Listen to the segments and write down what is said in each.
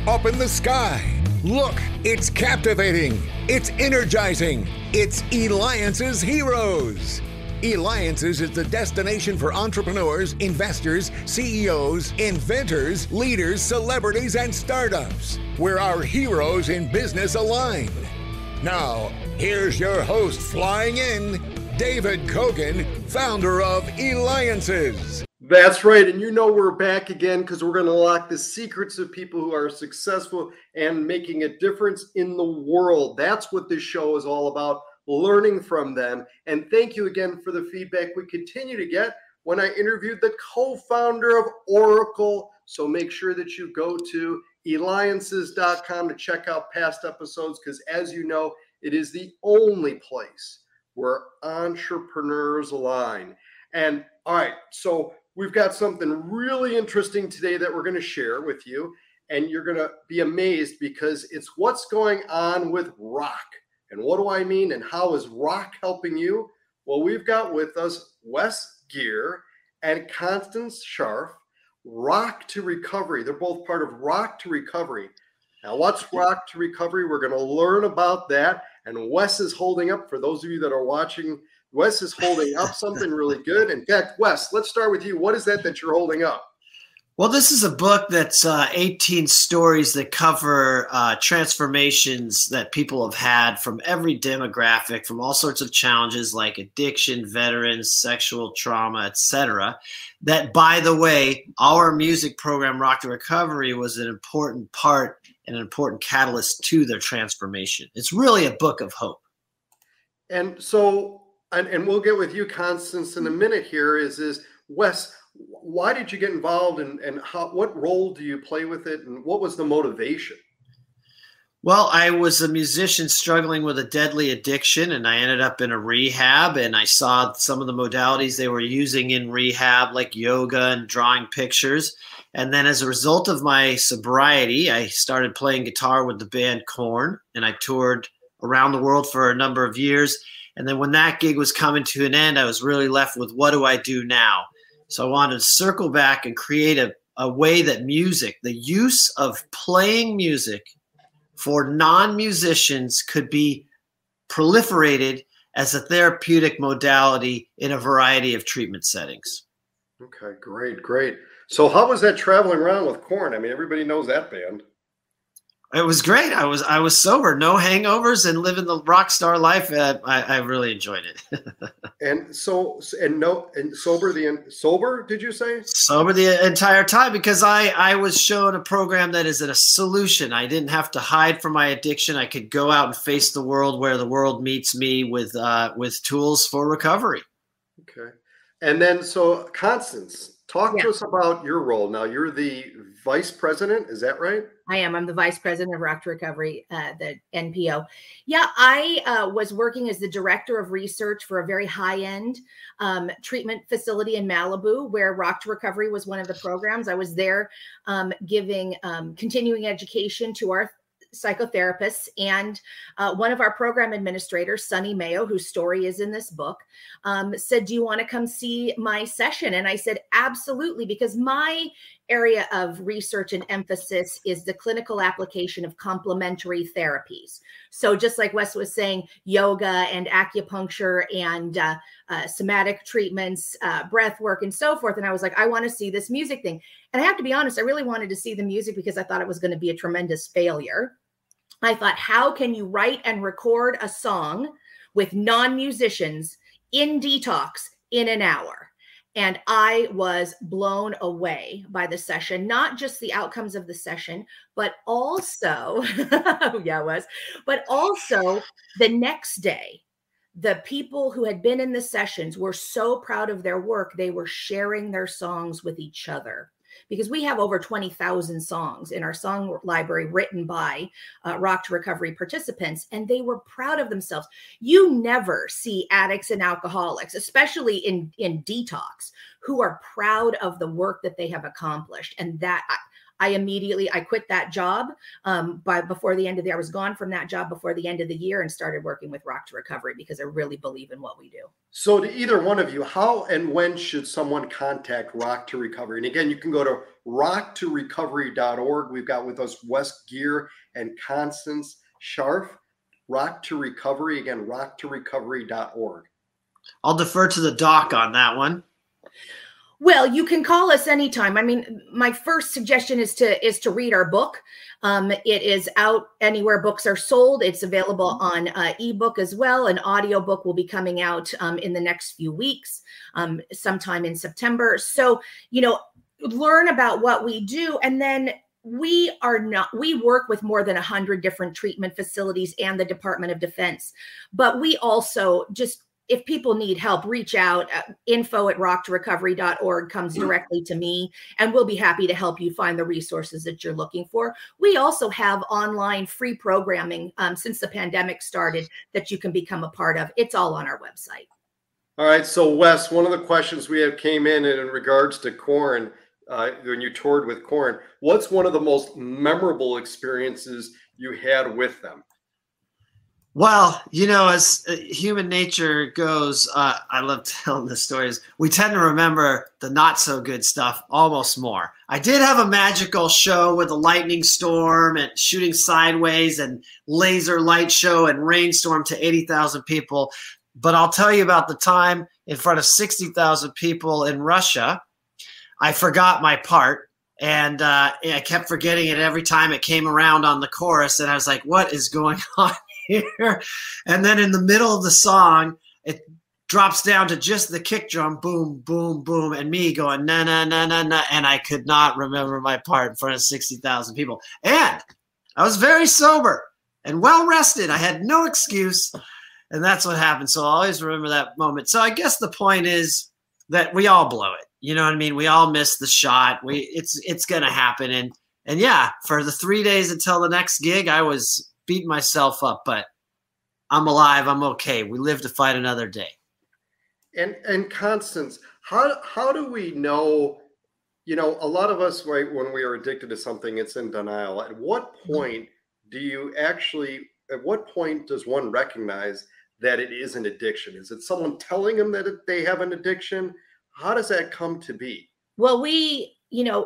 up in the sky. Look, it's captivating. It's energizing. It's Eliances Heroes. Eliances is the destination for entrepreneurs, investors, CEOs, inventors, leaders, celebrities, and startups, where our heroes in business align. Now, here's your host flying in, David Kogan, founder of Eliances. That's right. And you know we're back again because we're going to unlock the secrets of people who are successful and making a difference in the world. That's what this show is all about, learning from them. And thank you again for the feedback we continue to get when I interviewed the co-founder of Oracle. So make sure that you go to Eliances.com to check out past episodes because, as you know, it is the only place where entrepreneurs align. And all right, so we've got something really interesting today that we're going to share with you, and you're going to be amazed because it's what's going on with rock. And what do I mean? And how is rock helping you? Well, we've got with us Wes Geer and Constance Scharf, Rock to Recovery. They're both part of Rock to Recovery. Now, what's Rock to Recovery? We're going to learn about that. And Wes is holding up, for those of you that are watching, Wes is holding up something really good. In fact, Wes, let's start with you. What is that you're holding up? Well, this is a book that's 18 stories that cover transformations that people have had from every demographic, from all sorts of challenges like addiction, veterans, sexual trauma, etc. That, by the way, our music program, Rock to Recovery, was an important part and an important catalyst to their transformation. It's really a book of hope. And so, and we'll get with you, Constance, in a minute here, is Wes, why did you get involved and what role do you play with it? And what was the motivation? Well, I was a musician struggling with a deadly addiction, and I ended up in a rehab, and I saw some of the modalities they were using in rehab, like yoga and drawing pictures. And then as a result of my sobriety, I started playing guitar with the band Korn, and I toured around the world for a number of years. And then when that gig was coming to an end, I was really left with, what do I do now? So I wanted to circle back and create a way that music, the use of playing music for non-musicians, could be proliferated as a therapeutic modality in a variety of treatment settings. Okay, great. So how was that traveling around with Korn? I mean, everybody knows that band. It was great. I was sober, no hangovers, and living the rock star life. I really enjoyed it. And sober? Did you say? Sober the entire time, because I was shown a program that is a solution. I didn't have to hide from my addiction. I could go out and face the world where the world meets me with tools for recovery. Okay, and then so Constance, talk to us about your role. Now you're the vice president. Is that right? I am. I'm the vice president of Rock to Recovery, the NPO. Yeah, I was working as the director of research for a very high-end treatment facility in Malibu, where Rock to Recovery was one of the programs. I was there giving continuing education to our psychotherapists, and one of our program administrators, Sunny Mayo, whose story is in this book, said, do you want to come see my session? And I said, absolutely, because my area of research and emphasis is the clinical application of complementary therapies. So just like Wes was saying, yoga and acupuncture and somatic treatments, breath work, and so forth. And I was like, I want to see this music thing. And I have to be honest, I really wanted to see the music because I thought it was going to be a tremendous failure. I thought, how can you write and record a song with non-musicians in detox in an hour? And I was blown away by the session, not just the outcomes of the session, but also, but also the next day, the people who had been in the sessions were so proud of their work, they were sharing their songs with each other. Because we have over 20,000 songs in our song library written by Rock to Recovery participants, and they were proud of themselves. You never see addicts and alcoholics, especially in detox, who are proud of the work that they have accomplished. And that I quit that job before the end of the year. I was gone from that job before the end of the year and started working with Rock to Recovery because I really believe in what we do. So to either one of you, how and when should someone contact Rock to Recovery? And again, you can go to rocktorecovery.org. We've got with us Wes Geer and Constance Scharf. Rock to Recovery, again, rocktorecovery.org. I'll defer to the doc on that one. Well, you can call us anytime. I mean, my first suggestion is to read our book. It is out anywhere books are sold. It's available on ebook as well. An audiobook will be coming out in the next few weeks, sometime in September. So, learn about what we do. And then we work with more than 100 different treatment facilities and the Department of Defense. But we also if people need help, reach out. info@rocktorecovery.org comes directly to me, and we'll be happy to help you find the resources that you're looking for. We also have online free programming since the pandemic started that you can become a part of. It's all on our website. All right. So, Wes, one of the questions we have came in regards to Korn, when you toured with Korn, what's one of the most memorable experiences you had with them? Well, as human nature goes, I love telling the stories. We tend to remember the not so good stuff almost more. I did have a magical show with a lightning storm and shooting sideways and laser light show and rainstorm to 80,000 people. But I'll tell you about the time in front of 60,000 people in Russia. I forgot my part. And I kept forgetting it every time it came around on the chorus. And I was like, what is going on here? And then in the middle of the song, it drops down to just the kick drum, boom, boom, boom, and me going, na, na, na, na, na. And I could not remember my part in front of 60,000 people. And I was very sober and well rested. I had no excuse. And that's what happened. So I'll always remember that moment. So I guess the point is that we all blow it. You know what I mean? We all miss the shot. It's going to happen. And yeah, for the 3 days until the next gig, I was beating myself up, but I'm alive. I'm okay. We live to fight another day. And Constance, how do we know, a lot of us, right, when we are addicted to something, it's in denial. At what point does one recognize that it is an addiction? Is it someone telling them that they have an addiction? How does that come to be? Well,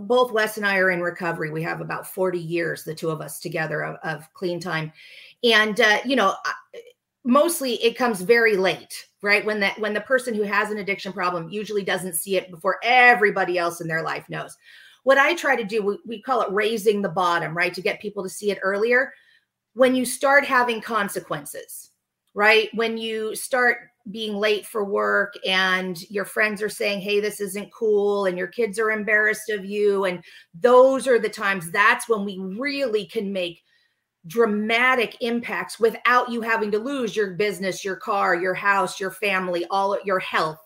both Wes and I are in recovery. We have about 40 years, the two of us together, of clean time. And, mostly it comes very late, right? When the person who has an addiction problem usually doesn't see it before everybody else in their life knows. What I try to do, we call it raising the bottom, right? To get people to see it earlier. When you start having consequences, right? When you start being late for work and your friends are saying, hey, this isn't cool, and your kids are embarrassed of you. And those are the times, that's when we really can make dramatic impacts without you having to lose your business, your car, your house, your family, all your health,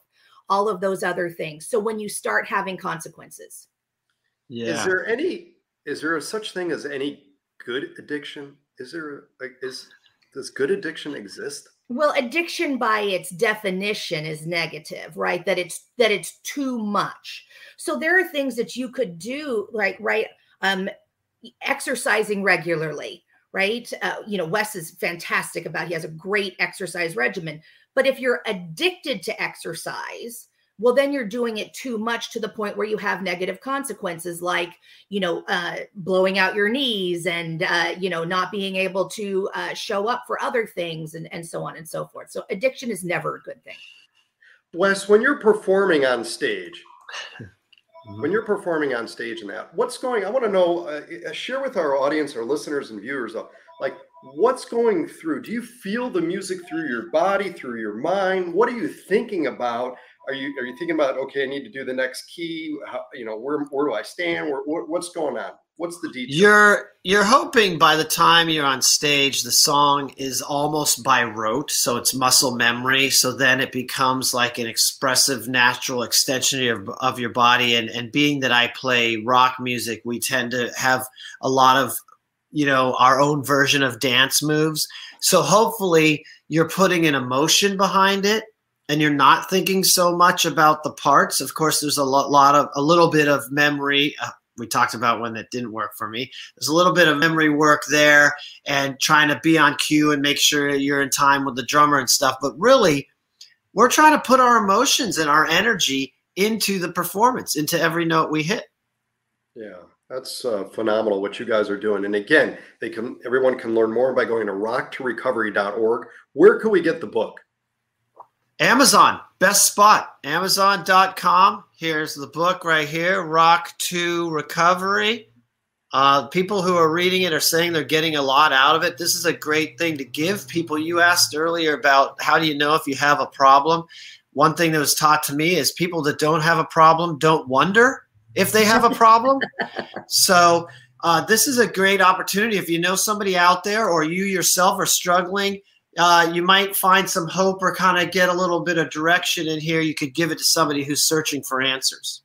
all of those other things. So when you start having consequences. Yeah. Is there a such thing as any good addiction? Does good addiction exist? Well, addiction by its definition is negative, right? That it's too much. So there are things that you could do, like, right, exercising regularly, right? Wes is fantastic he has a great exercise regimen. But if you're addicted to exercise, well, then you're doing it too much to the point where you have negative consequences, like, blowing out your knees and, not being able to show up for other things and so on and so forth. So addiction is never a good thing. Wes, when you're performing on stage, and that, what's going, I want to know, share with our audience, our listeners and viewers, like, what's going through? Do you feel the music through your body, through your mind? What are you thinking about? Are you thinking about, okay, I need to do the next key? Where do I stand? What's going on? What's the detail? You're hoping by the time you're on stage, the song is almost by rote, so it's muscle memory. So then it becomes like an expressive, natural extension of your body. And being that I play rock music, we tend to have a lot of, our own version of dance moves. So hopefully you're putting an emotion behind it. and you're not thinking so much about the parts. Of course, there's a little bit of memory. We talked about when that didn't work for me. There's a little bit of memory work there and trying to be on cue and make sure you're in time with the drummer and stuff. But really, we're trying to put our emotions and our energy into the performance, into every note we hit. Yeah, that's phenomenal what you guys are doing. And again, everyone can learn more by going to rocktorecovery.org. Where can we get the book? Amazon, best spot, Eliances.com. Here's the book right here, Rock to Recovery. People who are reading it are saying they're getting a lot out of it. This is a great thing to give people. You asked earlier about how do you know if you have a problem. One thing that was taught to me is people that don't have a problem don't wonder if they have a problem. So this is a great opportunity. If you know somebody out there or you yourself are struggling, you might find some hope or kind of get a little bit of direction in here. You could give it to somebody who's searching for answers.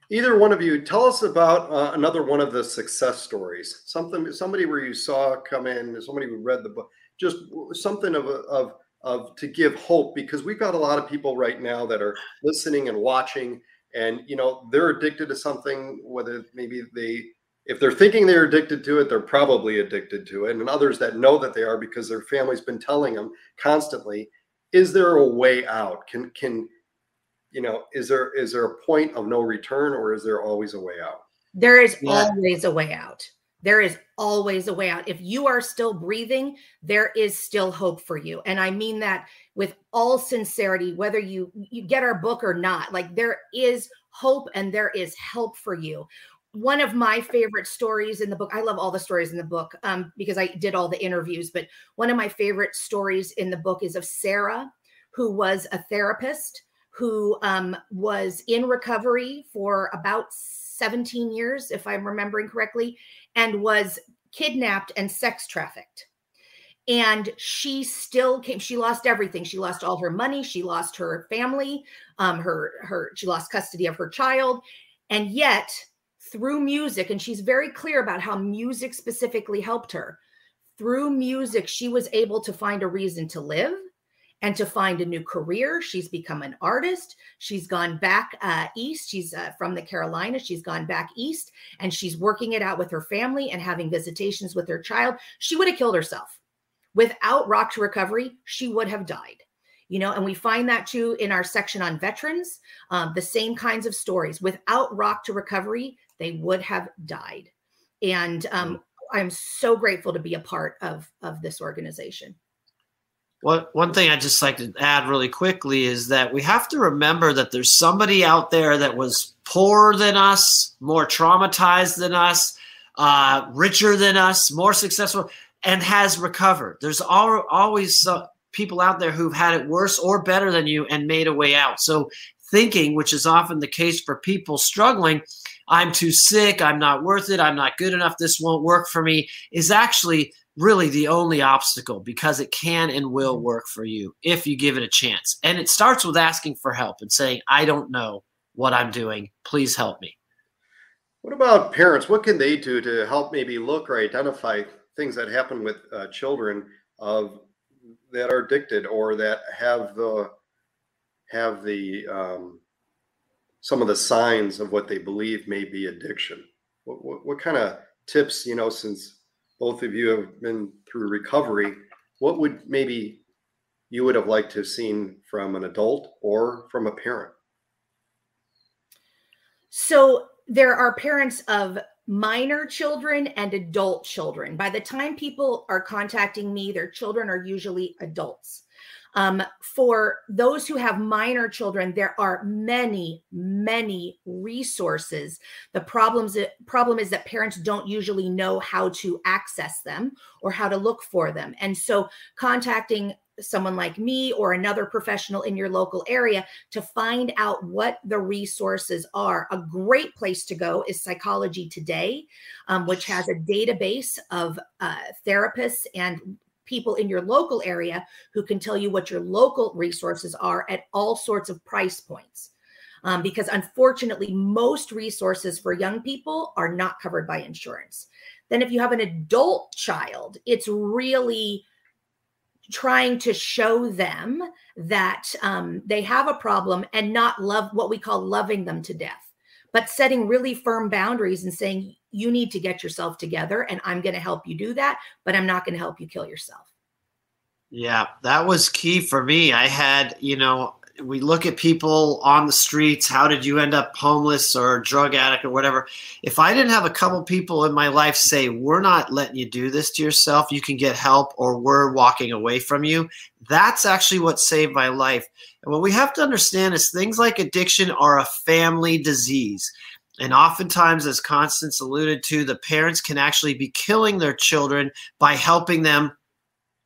Either one of you, tell us about another one of the success stories. Somebody where you saw come in, somebody who read the book, just something of to give hope, because we've got a lot of people right now that are listening and watching, and they're addicted to something. Whether maybe if they're thinking they're addicted to it, they're probably addicted to it. And others that know that they are because their family's been telling them constantly. Is there a way out? Is there a point of no return, or is there always a way out? There is always a way out. There is always a way out. If you are still breathing, there is still hope for you. And I mean that with all sincerity, whether you get our book or not. Like, there is hope and there is help for you. One of my favorite stories in the book, I love all the stories in the book because I did all the interviews, but one of my favorite stories in the book is of Sarah, who was a therapist who was in recovery for about 17 years, if I'm remembering correctly, and was kidnapped and sex trafficked. And she still came. She lost everything. She lost all her money. She lost her family. She lost custody of her child. And yet, through music, and she's very clear about how music specifically helped her. Through music, she was able to find a reason to live and to find a new career. She's become an artist. She's gone back east. She's from the Carolinas. She's gone back east, and she's working it out with her family and having visitations with her child. She would have killed herself. Without Rock to Recovery, she would have died. And we find that too in our section on veterans, the same kinds of stories. Without Rock to Recovery, they would have died. And I'm so grateful to be a part of this organization. One thing I'd just like to add really quickly is that we have to remember that there's somebody out there that was poorer than us, more traumatized than us, richer than us, more successful, and has recovered. There's always people out there who've had it worse or better than you and made a way out. So thinking, which is often the case for people struggling, I'm too sick, I'm not worth it, I'm not good enough, this won't work for me, is actually really the only obstacle, because it can and will work for you if you give it a chance. And it starts with asking for help and saying, I don't know what I'm doing, please help me. What about parents? What can they do to help maybe look or identify things that happen with children that are addicted or that have some of the signs of what they believe may be addiction? What kind of tips, since both of you have been through recovery, what would maybe you would have liked to have seen from an adult or from a parent? So there are parents of minor children and adult children. By the time people are contacting me, their children are usually adults. For those who have minor children, there are many, many resources. The problem is that parents don't usually know how to access them or how to look for them. And so contacting someone like me or another professional in your local area to find out what the resources are. A great place to go is Psychology Today, which has a database of therapists and people in your local area who can tell you what your local resources are at all sorts of price points. Because unfortunately, most resources for young people are not covered by insurance. Then if you have an adult child, it's really trying to show them that they have a problem and not love what we call loving them to death, but setting really firm boundaries and saying, you need to get yourself together and I'm going to help you do that, but I'm not going to help you kill yourself. Yeah, that was key for me. I had, we look at people on the streets. How did you end up homeless or a drug addict or whatever? If I didn't have a couple people in my life say, we're not letting you do this to yourself, you can get help, or we're walking away from you, that's actually what saved my life. And what we have to understand is things like addiction are a family disease. And oftentimes, as Constance alluded to, the parents can actually be killing their children by helping them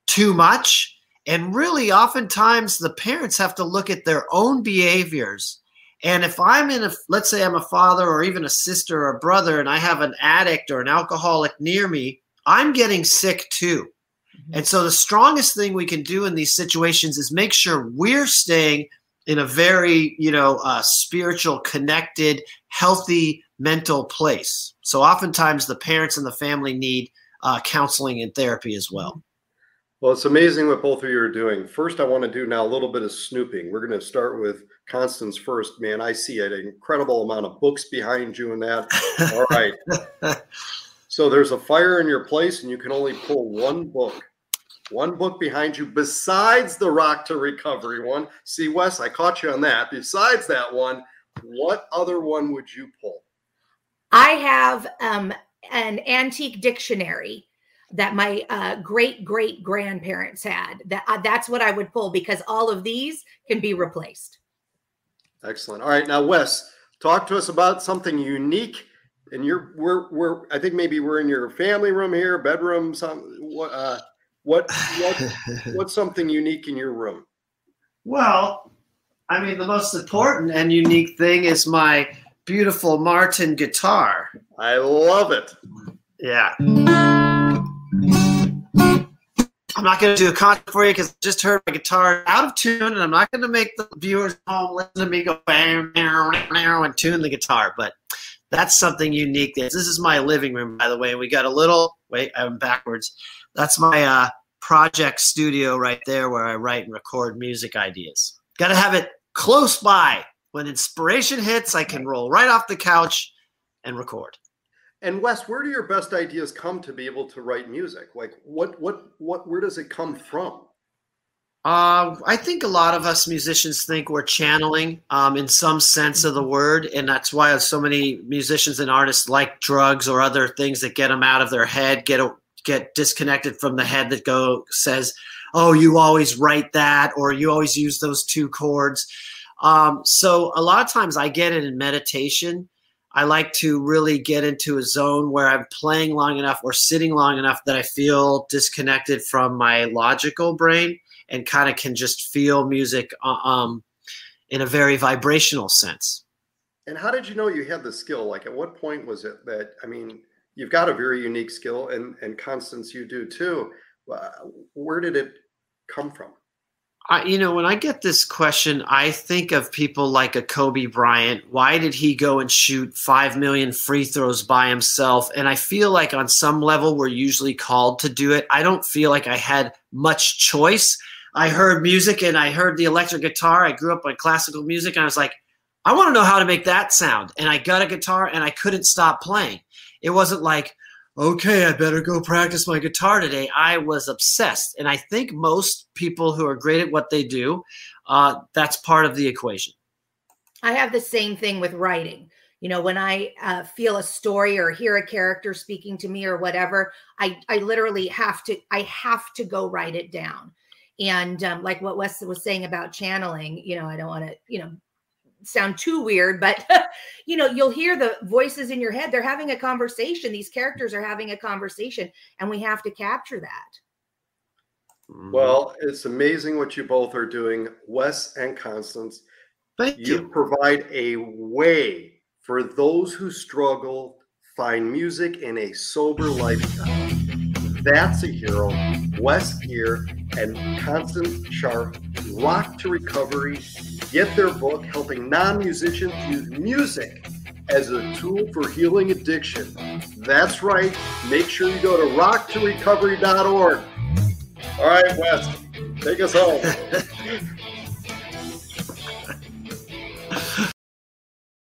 too much. And really, oftentimes, the parents have to look at their own behaviors. And if I'm let's say I'm a father or even a sister or a brother, and I have an addict or an alcoholic near me, I'm getting sick too. And so the strongest thing we can do in these situations is make sure we're staying in a very, spiritual, connected, healthy mental place. So oftentimes the parents and the family need counseling and therapy as well. Well, it's amazing what both of you are doing. First, I want to do now a little bit of snooping. We're going to start with Constance first. Man, I see an incredible amount of books behind you and that. All right. So there's a fire in your place and you can only pull one book behind you besides the Rock to Recovery one. See, Wes, I caught you on that. Besides that one, what other one would you pull? I have an antique dictionary that my great-great-grandparents had. That's what I would pull, because all of these can be replaced. Excellent. All right, now Wes, talk to us about something unique. And I think maybe we're in your family room here, bedroom. What's something unique in your room? Well, I mean, the most important and unique thing is my beautiful Martin guitar. I love it. Yeah. I'm not going to do a concert for you because I just heard my guitar out of tune, and I'm not going to make the viewers home listen to me go bang, and tune the guitar. But that's something unique. This is my living room, by the way. We got a little, wait, I'm backwards. That's my project studio right there where I write and record music ideas. Got to have it close by. When inspiration hits, I can roll right off the couch and record. And Wes, where do your best ideas come to be able to write music? Like where does it come from? I think a lot of us musicians think we're channeling in some sense of the word. And that's why so many musicians and artists like drugs or other things that get them out of their head, get disconnected from the head that says, oh, you always write that, or you always use those two chords. So a lot of times I get it in meditation. I like to really get into a zone where I'm playing long enough or sitting long enough that I feel disconnected from my logical brain and kind of can just feel music in a very vibrational sense. And how did you know you had the skill? Like, at what point was it that, I mean, you've got a very unique skill, and Constance, you do too. Where did it come from? When I get this question, I think of people like a Kobe Bryant. Why did he go and shoot 5 million free throws by himself? And I feel like on some level, we're usually called to do it. I don't feel like I had much choice. I heard music and I heard the electric guitar. I grew up on classical music and I was like, I want to know how to make that sound. And I got a guitar and I couldn't stop playing. It wasn't like, okay, I better go practice my guitar today. I was obsessed. And I think most people who are great at what they do, that's part of the equation. I have the same thing with writing. When I feel a story or hear a character speaking to me or whatever, I literally have to go write it down. And like what Wes was saying about channeling, I don't want to, sound too weird, but you'll hear the voices in your head. They're having a conversation. These characters are having a conversation, and we have to capture that. Well, it's amazing what you both are doing, Wes and Constance. Thank you. You provide a way for those who struggle find music in a sober lifestyle. That's a hero. Wes Geer and Constance Sharp, Rock to Recovery. Get their book, helping non-musicians use music as a tool for healing addiction. That's right. Make sure you go to rocktorecovery.org. All right, Wes, Take us home.